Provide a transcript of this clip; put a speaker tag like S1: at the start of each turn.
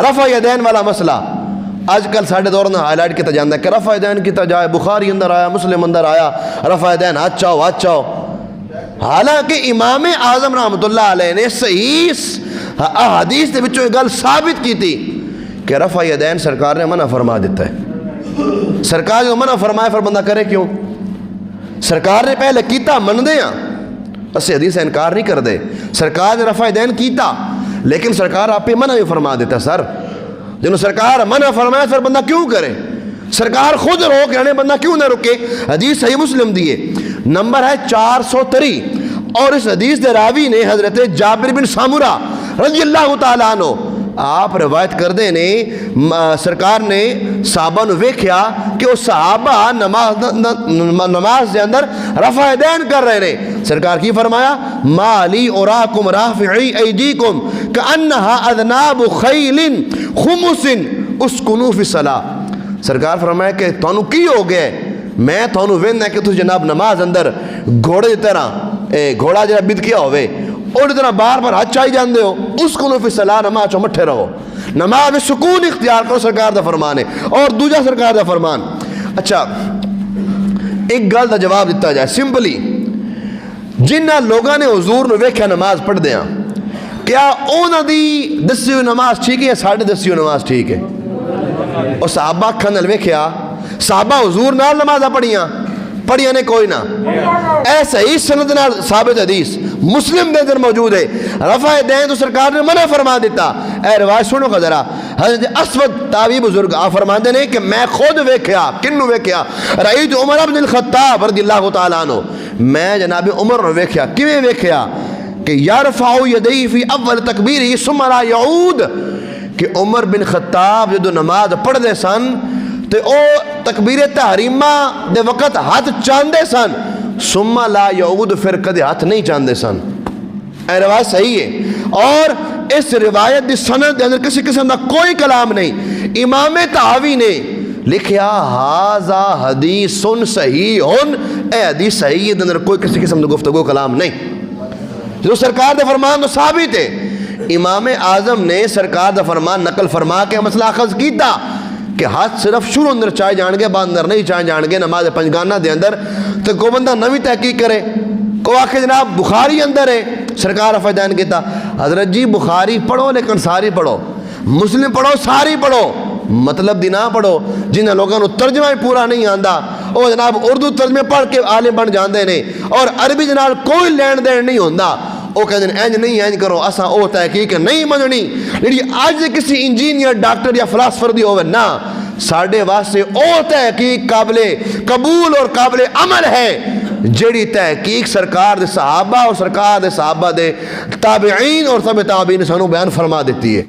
S1: رفع یدین والا مسئلہ آج کل ساڑھے دور میں ہائی لائٹ کیا جاتا ہے کہ رفع یدین کی جائے بخاری اندر آیا، مسلم اندر آیا، رفع یدین ہاتھ چاہو. حالانکہ امام اعظم رحمۃ اللہ علیہ نے صحیح حدیث دے وچوں یہ گل ثابت کی تھی کہ رفع یدین سرکار نے منع فرما دیتا ہے. سرکار جو منع فرمائے پھر بندہ کرے کیوں؟ سرکار نے پہلے کیتا من دے ہاں، اسے حدیث سے انکار نہیں کر دے. سرکار نے رفع یدین کیتا لیکن سرکار آپ پہ منع بھی فرما دیتا. سر جنہوں سرکار منع فرمائے پھر بندہ کیوں کرے؟ سرکار خود روک رہنے بندہ کیوں نہ رکے؟ حدیث صحیح مسلم دیے نمبر ہے 403 اور اس حدیث دے راوی نے حضرت جابر بن سامورہ رضی اللہ تعالیٰ عنہ آپ روایت کر دے نے سرکار نے صحابہ نو ویکھیا کہ وہ صحابہ نماز دے اندر رفع یدین کر رہے نے. سرکار کی فرمایا ما لی اراکم رافعی ایدیکم کانہا اذناب خیل خمس اسکنوا فی الصلاۃ. سرکار فرمایا کہ تانوں کی ہو گئے؟ میں تانوں ویندا کہ تو جناب نماز اندر گھوڑے دی طرح گھوڑا جڑا بد کیا ہوئے اور اتنا بار بار ہاتھ چاہی جاندے ہو. اسکنوا فی الصلاۃ، نماز چو مٹھے رہو، نماز میں سکون اختیار کرو. سرکار دا فرمان ہے. اور دوجا سرکار دا فرمان، اچھا ایک گل دا جواب دیتا جائے سمپلی. جنہ لوگاں نے حضور نو ویکھیا نماز پڑھ دیاں، کیا اونا دی دسی ہوئی نماز ٹھیک ہے یا ساڑھے دسی ہوئی نماز ٹھیک ہے؟ اور صحابہ اکھاں نال ویکھیا، صحابہ حضور نال نمازاں پڑھیاں نے کوئی نہ. ایسا ہی سند نال ثابت حدیث مسلم دے اندر موجود ہے. رفع یدین تو سرکار نے منع فرما دیتا. اے روایت سنو کا ذرا. حضرت اسود تابعی بزرگ آپ فرماندے نے کہ میں خود ویکھیا. کنوں ویکھیا؟ رأیت عمر بن الخطاب رضی اللہ تعالیٰ عنہ، میں جناب عمر نے ویکھیا. کیویں ویکھیا؟ کہ یرفع یدیہ فی اول تکبیرہ ثم لا یعود، کہ عمر بن خطاب جدو نماز پڑھ دے سن تے او تکبیر تحریمہ دے وقت ہاتھ چاندے سن، ثم لا یعود پھر کدے ہاتھ نہیں چاندے سن. اے روایت صحیح ہے اور اس روایت دی سند دے اندر کسی قسم دا کوئی کلام نہیں. امام طحاوی نے لکھیا ھذا حدیث صحیح، اے حدیث صحیح ہے، دے اندر کوئی کسی قسم دا گفتگو کلام نہیں. جو سرکار دا فرمان تو ثابت ہے. امام اعظم نے سرکار دا فرمان نقل فرما کے مسئلہ اخذ کیتا کہ ہاتھ صرف شروع اندر چاہے جان گے بعد اندر نہیں چاہے جان گے نماز پنجگانہ دے اندر. تو کو بندہ نوی تحقیق کرے، کو آخر جناب بخاری اندر ہے سرکار رفع یدین کیتا. حضرت جی بخاری پڑھو لیکن ساری پڑھو، مسلم پڑھو ساری پڑھو، مطلب دی نہ پڑھو. جنہاں لوگوں نے ترجمہ ہی پورا نہیں آندا وہ جناب اردو ترجمے پڑھ کے عالم بن جاندے نے اور عربی جناب کوئی لین دین نہیں ہوندا. وہ کہتے ہیں اینج نہیں اینج کرو، اساں او تحقیق نہیں مننی جڑی اج کسی انجینئر ڈاکٹر یا فلاسفر دی ہوے نہ. ساڈے واسطے او تحقیق قابل قبول اور قابل عمل ہے جڑی تحقیق سرکار دے صحابہ اور سرکار دے صحابہ دے تابعین اور تبع تابعین نے سانو بیان فرما دیتی ہے.